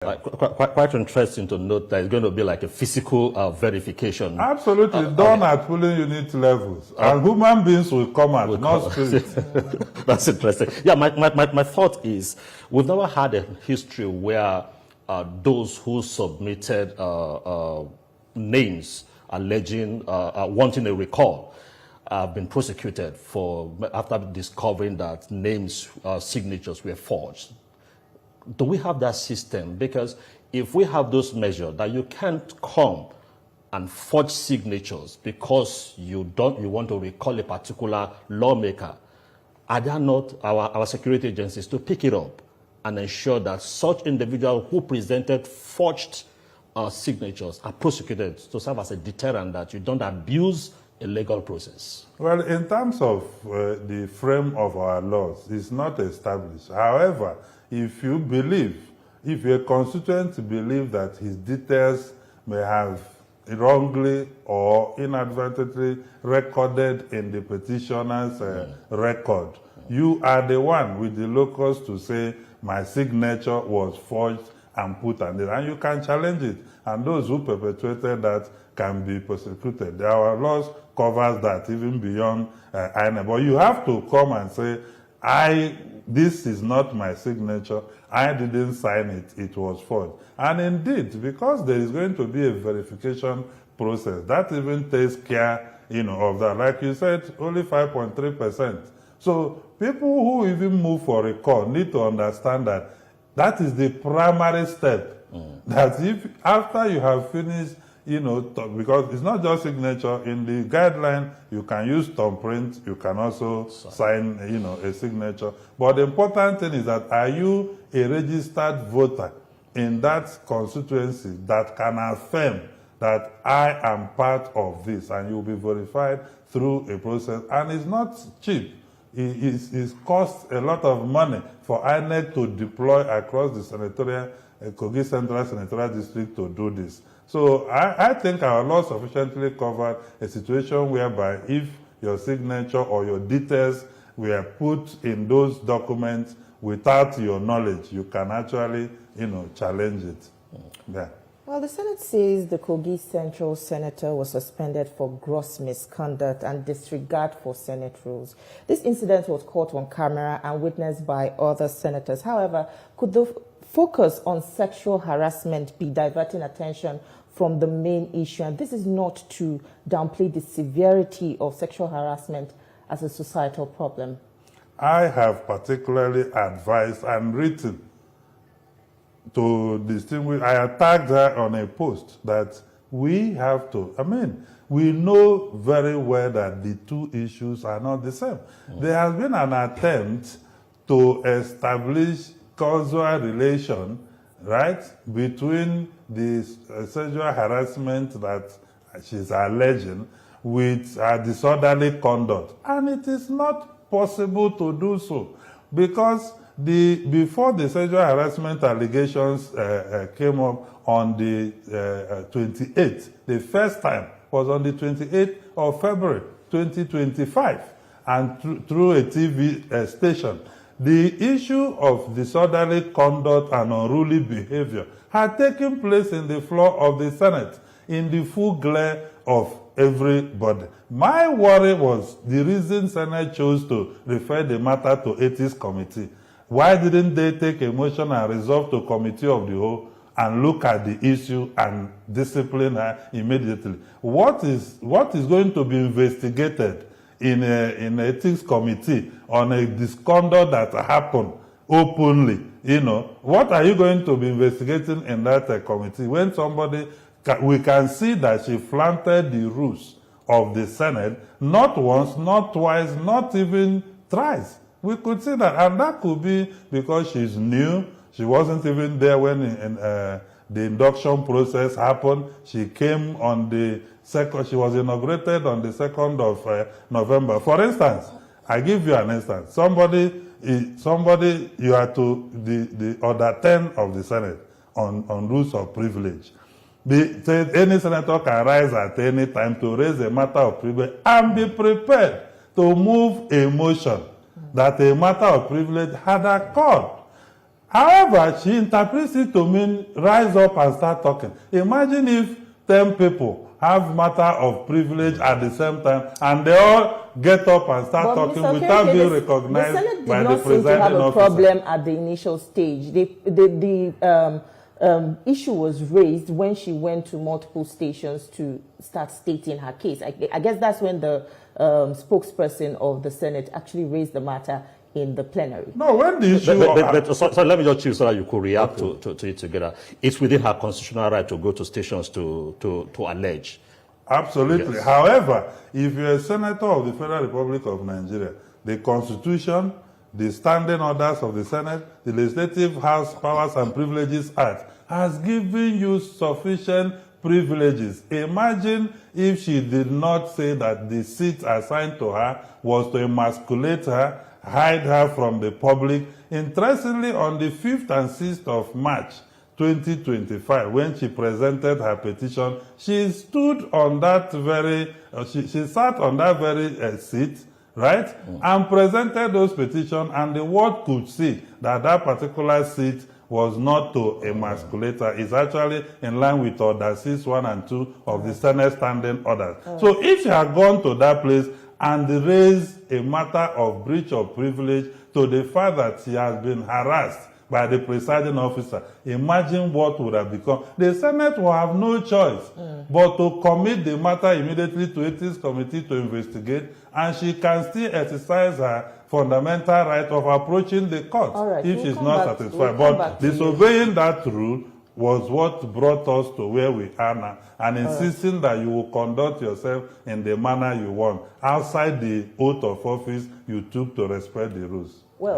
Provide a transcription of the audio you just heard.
Quite interesting to note that it's going to be like a physical verification. Absolutely, done at polling unit levels. And human beings will come out, not spirits. That's interesting. Yeah, my thought is we've never had a history where those who submitted names alleging, wanting a recall, have been prosecuted after discovering that names, signatures were forged. Do we have that system? Because if we have those measures that you can't come and forge signatures because you want to recall a particular lawmaker, are there not our security agencies to pick it up and ensure that such individuals who presented forged signatures are prosecuted to serve as a deterrent that you don't abuse a legal process? Well, in terms of the frame of our laws, it's not established. However, if a constituent believes that his details may have wrongly or inadvertently recorded in the petitioner's record, you are the one with the locus to say my signature was forged and put on it, and you can challenge it. And those who perpetrated that can be prosecuted. Our laws covers that even beyond INEC. But you have to come and say, this is not my signature, I didn't sign it, it was forged. And indeed, because there is going to be a verification process, that even takes care, of that. Like you said, only 5.3%. So people who even move for recall need to understand that that is the primary step. That if after you have finished, because it's not just signature. In the guideline, you can use thumbprint, you can also sign, a signature. But the important thing is that are you a registered voter in that constituency that can affirm that I am part of this, and you'll be verified through a process. And it's not cheap. It costs a lot of money for INEC to deploy across the Kogi Central Senatorial District to do this. So I think our law sufficiently covered a situation whereby if your signature or your details were put in those documents without your knowledge, you can actually, challenge it. Yeah. Well, the Senate says the Kogi Central Senator was suspended for gross misconduct and disregard for Senate rules. This incident was caught on camera and witnessed by other senators. However, could the focus on sexual harassment be diverting attention from the main issue? And this is not to downplay the severity of sexual harassment as a societal problem. I have particularly advised and written to distinguish, I attacked her on a post that we have to, we know very well that the two issues are not the same. There has been an attempt to establish causal relation, right, between the sexual harassment that she's alleging with her disorderly conduct. And it is not possible to do so because before the sexual harassment allegations came up on the 28th, the first time was on the 28th of February 2025, and through a TV station. The issue of disorderly conduct and unruly behavior had taken place in the floor of the Senate in the full glare of everybody. My worry was the reason Senate chose to refer the matter to Ethics Committee. Why didn't they take a motion and resolve to Committee of the Whole and look at the issue and discipline her immediately? What is going to be investigated in an Ethics Committee on a misconduct that happened openly? What are you going to be investigating in that committee when we can see that she flaunted the rules of the Senate, not once, not twice, not even thrice. We could see that, and that could be because she's new. She wasn't even there when the induction process happened. She came on the 2nd, she was inaugurated on the 2nd of November. For instance, I give you an instance. Somebody, you are to the order 10 of the Senate on rules of privilege. Any senator can rise at any time to raise a matter of privilege and be prepared to move a motion that a matter of privilege had occurred. However, she interprets it to mean rise up and start talking. Imagine if 10 people have matter of privilege at the same time, and they all get up and start talking without being recognized by the presiding officer. The Senate did not seem to have a problem at the initial stage. The issue was raised when she went to multiple stations to start stating her case. I guess that's when the spokesperson of the Senate actually raised the matter in the plenary. No, when the issue... So let me just choose so that you could react to it together. It's within her constitutional right to go to stations to allege. Absolutely. Yes. However, if you're a senator of the Federal Republic of Nigeria, the Constitution, the standing orders of the Senate, the Legislative House Powers and Privileges Act has given you sufficient privileges. Imagine if she did not say that the seat assigned to her was to emasculate her, hide her from the public. Interestingly, on the 5th and 6th of March 2025, when she presented her petition, she stood on that very, she sat on that very seat, right, and presented those petitions, and the world could see that that particular seat was not to emasculate her. It's actually in line with Order 6, 1 and 2 of the Senate Standing Orders. So if she had gone to that place and raised a matter of breach of privilege to the fact that she has been harassed by the presiding officer, imagine what would have become. The Senate will have no choice but to commit the matter immediately to Ethics Committee to investigate, and she can still exercise her fundamental right of approaching the court if she's not satisfied. But disobeying that rule was what brought us to where we are now, and insisting that you will conduct yourself in the manner you want, outside the oath of office you took to respect the rules.